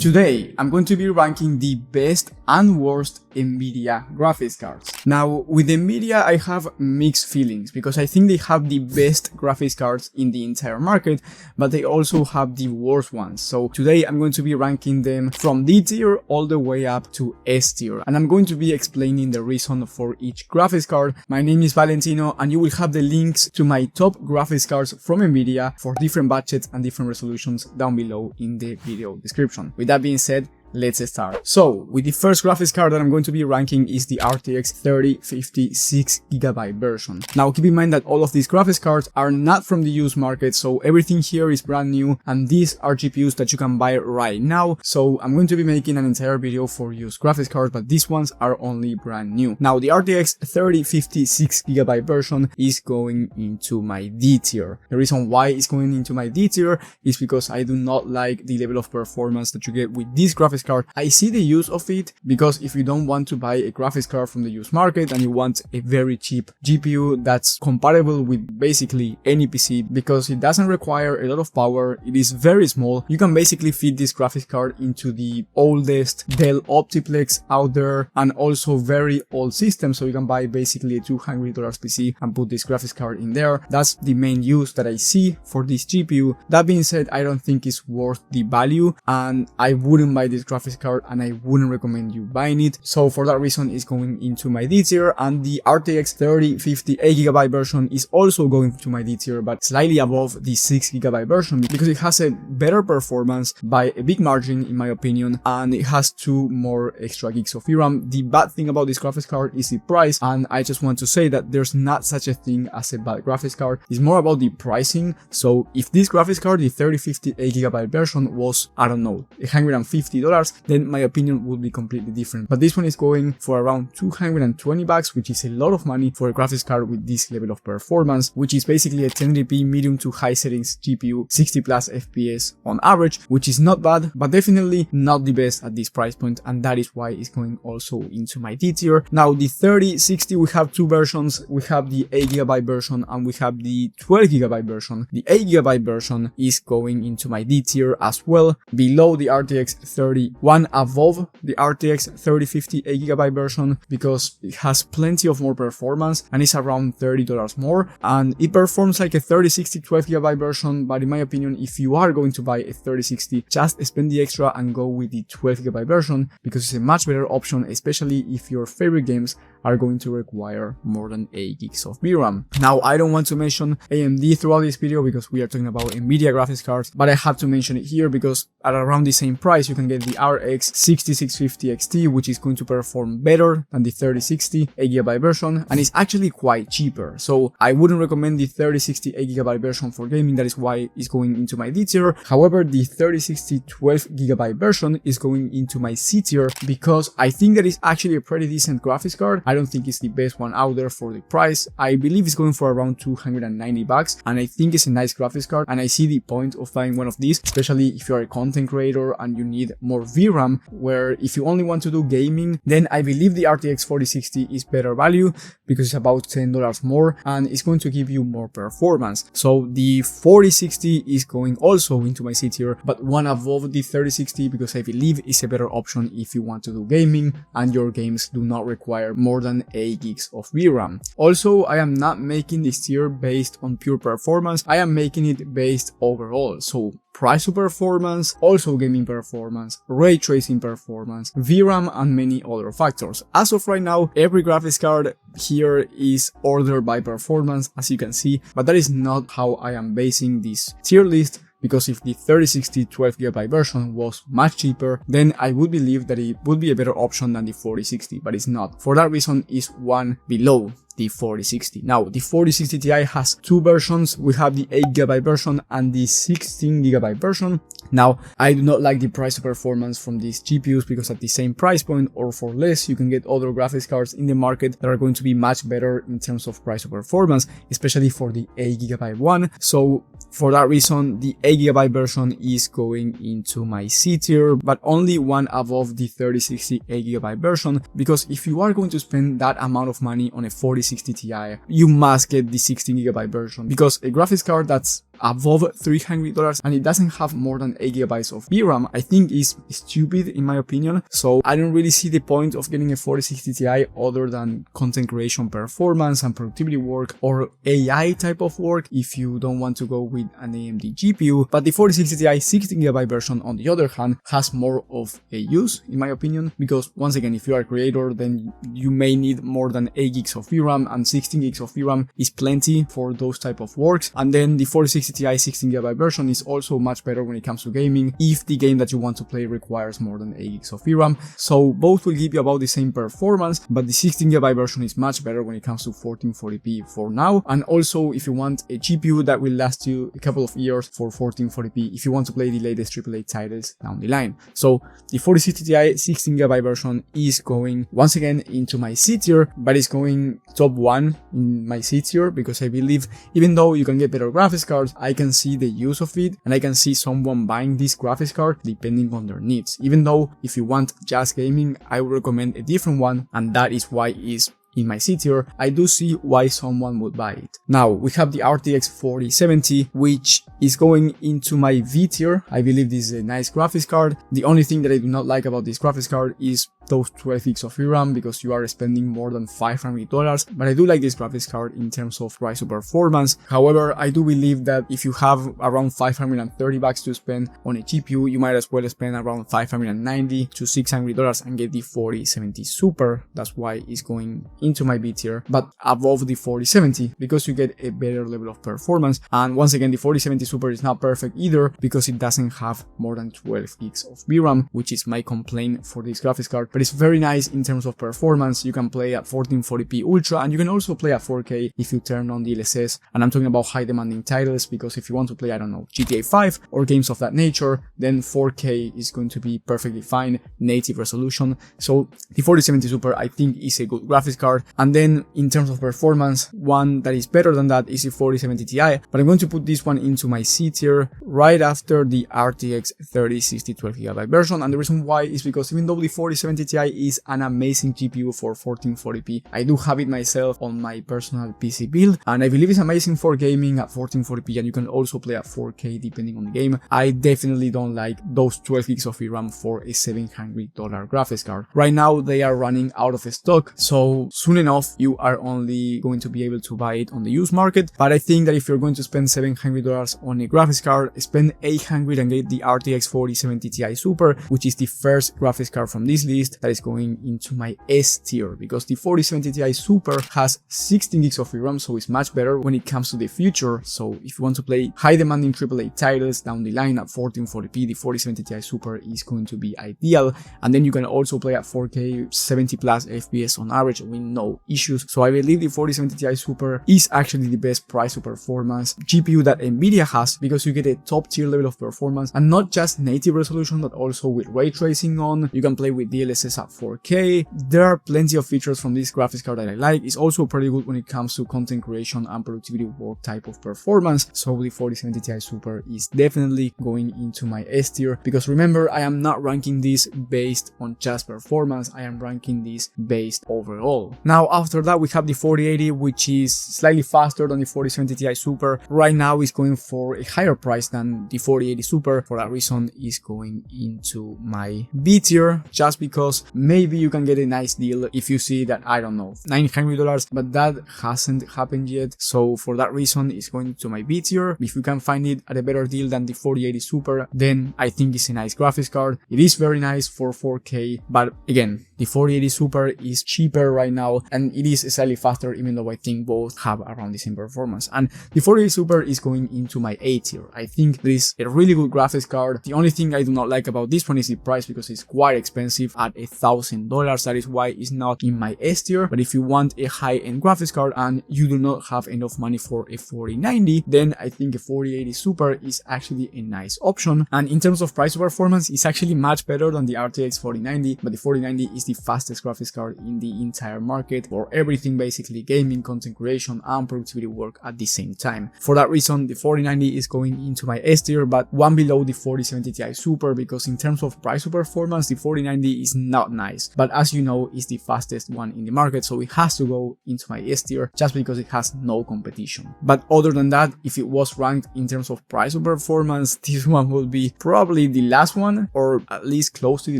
Today, I'm going to be ranking the best and worst Nvidia graphics cards. Now, with Nvidia, I have mixed feelings because I think they have the best graphics cards in the entire market, but they also have the worst ones. So today, I'm going to be ranking them from D tier all the way up to S tier, and I'm going to be explaining the reason for each graphics card. My name is Valentino, and you will have the links to my top graphics cards from Nvidia for different budgets and different resolutions down below in the video description. With that being said, let's start. So, with the first graphics card that I'm going to be ranking is the RTX 3050 6GB version. Now, keep in mind that all of these graphics cards are not from the used market, so everything here is brand new, and these are GPUs that you can buy right now. So, I'm going to be making an entire video for used graphics cards, but these ones are only brand new. Now, the RTX 3050 6GB version is going into my D tier. The reason why it's going into my D tier is because I do not like the level of performance that you get with this graphics card. I see the use of it because if you don't want to buy a graphics card from the used market and you want a very cheap GPU that's compatible with basically any PC because it doesn't require a lot of power, it is very small, you can basically fit this graphics card into the oldest Dell Optiplex out there and also very old system, so you can buy basically a $200 PC and put this graphics card in there. That's the main use that I see for this GPU. That being said, I don't think it's worth the value and I wouldn't buy this graphics card and I wouldn't recommend you buying it. So for that reason, it's going into my D tier, and the RTX 3050 8GB version is also going to my D tier, but slightly above the 6GB version because it has a better performance by a big margin in my opinion, and it has 2 more extra gigs of VRAM. The bad thing about this graphics card is the price, and I just want to say that there's not such a thing as a bad graphics card. It's more about the pricing. So if this graphics card, the 3050 8GB version, was, I don't know, $150, then my opinion would be completely different. But this one is going for around 220 bucks, which is a lot of money for a graphics card with this level of performance, which is basically a 1080p medium to high settings GPU, 60 plus FPS on average, which is not bad, but definitely not the best at this price point, and that is why it's going also into my D tier. Now, the 3060, we have 2 versions. We have the 8GB version and we have the 12GB version. The 8GB version is going into my D tier as well, below the RTX 30, above the RTX 3050 8GB version because it has plenty of more performance and it's around $30 more, and it performs like a 3060 12GB version. But in my opinion, if you are going to buy a 3060, just spend the extra and go with the 12GB version because it's a much better option, especially if your favorite games are going to require more than 8 gigs of VRAM. Now, I don't want to mention AMD throughout this video because we are talking about Nvidia graphics cards, but I have to mention it here because at around the same price you can get the RX 6650 XT, which is going to perform better than the 3060 8GB version, and it's actually quite cheaper. So I wouldn't recommend the 3060 8GB version for gaming. That is why it's going into my D tier. However, the 3060 12GB version is going into my C tier because I think that it's actually a pretty decent graphics card. I don't think it's the best one out there for the price. I believe it's going for around 290 bucks, and I think it's a nice graphics card, and I see the point of buying one of these, especially if you're a content creator and you need more VRAM, where if you only want to do gaming, then I believe the RTX 4060 is better value because it's about $10 more and it's going to give you more performance. So the 4060 is going also into my C tier, but one above the 3060 because I believe it's a better option if you want to do gaming and your games do not require more than 8 gigs of VRAM. Also, I am not making this tier based on pure performance, I am making it based overall. So price to performance, also gaming performance, ray tracing performance, VRAM, and many other factors. As of right now, every graphics card here is ordered by performance, as you can see, but that is not how I am basing this tier list. Because if the 3060 12GB version was much cheaper, then I would believe that it would be a better option than the 4060, but it's not. For that reason, it's one below the 4060. Now, the 4060 Ti has 2 versions. We have the 8GB version and the 16GB version. Now, I do not like the price to performance from these GPUs because at the same price point or for less, you can get other graphics cards in the market that are going to be much better in terms of price to performance, especially for the 8GB one. So for that reason, the 8GB version is going into my C tier, but only one above the 3060 8GB version, because if you are going to spend that amount of money on a 4060 Ti, you must get the 16GB version, because a graphics card that's above $300 and it doesn't have more than 8 GB of VRAM, I think is stupid in my opinion. So I don't really see the point of getting a 4060 Ti other than content creation performance and productivity work or AI type of work if you don't want to go with an AMD GPU. But the 4060 Ti 16GB version on the other hand has more of a use in my opinion, because once again, if you are a creator, then you may need more than 8 gigs of VRAM, and 16 gigs of VRAM is plenty for those type of works. And then the 4060 Ti 16GB version is also much better when it comes to gaming if the game that you want to play requires more than 8 gigs of VRAM. So both will give you about the same performance, but the 16GB version is much better when it comes to 1440p for now. And also if you want a GPU that will last you a couple of years for 1440p if you want to play the latest AAA titles down the line. So the 4060 Ti 16GB version is going once again into my C tier, but it's going top 1 in my C tier because I believe even though you can get better graphics cards, I can see the use of it and I can see someone buying this graphics card depending on their needs. Even though if you want just gaming, I would recommend a different one, and that is why it's in my C tier. I do see why someone would buy it. Now we have the RTX 4070, which is going into my V tier. I believe this is a nice graphics card. The only thing that I do not like about this graphics card is those 12 gigs of VRAM because you are spending more than $500, but I do like this graphics card in terms of price to performance. However, I do believe that if you have around $530 to spend on a GPU, you might as well spend around $590 to $600 and get the 4070 Super. That's why it's going into my B tier, but above the 4070 because you get a better level of performance. And once again, the 4070 Super is not perfect either because it doesn't have more than 12 gigs of VRAM, which is my complaint for this graphics card, but it's very nice in terms of performance. You can play at 1440p Ultra and you can also play at 4K if you turn on the DLSS, and I'm talking about high demanding titles because if you want to play, I don't know, GTA 5 or games of that nature, then 4K is going to be perfectly fine, native resolution. So the 4070 Super I think is a good graphics card. And then in terms of performance, one that is better than that is the 4070 Ti, but I'm going to put this one into my C tier right after the RTX 3060 12GB version. And the reason why is because even though the 4070 Ti is an amazing GPU for 1440p, I do have it myself on my personal PC build and I believe it's amazing for gaming at 1440p, and you can also play at 4K depending on the game. I definitely don't like those 12 gigs of VRAM for a $700 graphics card. Right now they are running out of stock, so soon enough you are only going to be able to buy it on the used market. But I think that if you're going to spend $700 on a graphics card, spend $800 and get the RTX 4070 Ti Super, which is the first graphics card from this list that is going into my S tier, because the 4070 Ti Super has 16 gigs of VRAM, so it's much better when it comes to the future. So if you want to play high demanding AAA titles down the line at 1440p, the 4070 Ti Super is going to be ideal. And then you can also play at 4K 70 plus FPS on average with no issues. So I believe the 4070 Ti Super is actually the best price to performance GPU that Nvidia has, because you get a top tier level of performance and not just native resolution but also with ray tracing on. You can play with DLSS at 4K. There are plenty of features from this graphics card that I like. It's also pretty good when it comes to content creation and productivity work type of performance. So the 4070 Ti Super is definitely going into my S tier, because remember, I am not ranking this based on just performance, I am ranking this based overall. Now after that we have the 4080, which is slightly faster than the 4070 Ti Super. Right now it's going for a higher price than the 4080 Super. For that reason it's going into my B tier, just because maybe you can get a nice deal if you see that, I don't know, $900, but that hasn't happened yet. So for that reason it's going to my B tier. If you can find it at a better deal than the 4080 Super, then I think it's a nice graphics card. It is very nice for 4K, but again, the 4080 Super is cheaper right now and it is slightly faster, even though I think both have around the same performance. And the 4080 Super is going into my A tier. I think this is a really good graphics card. The only thing I do not like about this one is the price, because it's quite expensive at $1,000. That is why it's not in my S tier. But if you want a high-end graphics card and you do not have enough money for a 4090, then I think a 4080 Super is actually a nice option. And in terms of price to performance, it's actually much better than the RTX 4090, but the 4090 is the fastest graphics card in the entire market for everything, basically gaming, content creation and productivity work at the same time. For that reason, the 4090 is going into my S tier, but one below the 4070 Ti Super, because in terms of price to performance, the 4090 is not nice. But as you know, it's the fastest one in the market, so it has to go into my S tier just because it has no competition. But other than that, if it was ranked in terms of price or performance, this one will be probably the last one, or at least close to the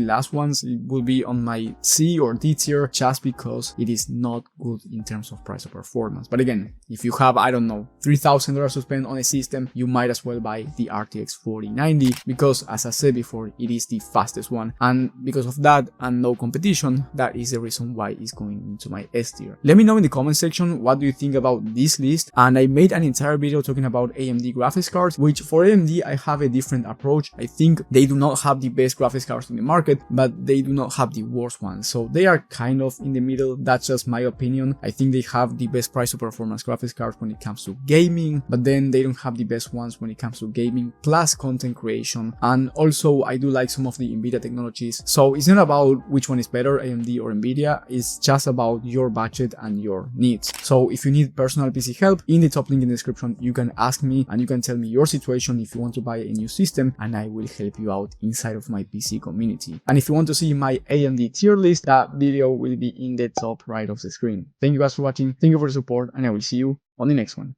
last ones. It will be on my C or D tier just because it is not good in terms of price or performance. But again, if you have, I don't know, $3,000 to spend on a system, you might as well buy the RTX 4090 because, as I said before, it is the fastest one, and because of that and no competition, that is the reason why it's going into my S tier. Let me know in the comment section what do you think about this list, and I made an entire video talking about AMD graphics cards, which for AMD I have a different approach. I think they do not have the best graphics cards in the market, but they do not have the worst ones, so they are kind of in the middle. That's just my opinion. I think they have the best price to performance graphics cards when it comes to gaming, but then they don't have the best ones when it comes to gaming plus content creation. And also I do like some of the Nvidia technologies, so it's not about which one is better, AMD or Nvidia, it's just about your budget and your needs. So if you need personal PC help, in the top link in the description you can ask me and you can tell me your situation if you want to buy a new system, and I will help you out inside of my PC community. And if you want to see my AMD tier list, that video will be in the top right of the screen. Thank you guys for watching, thank you for the support, and I will see you on the next one.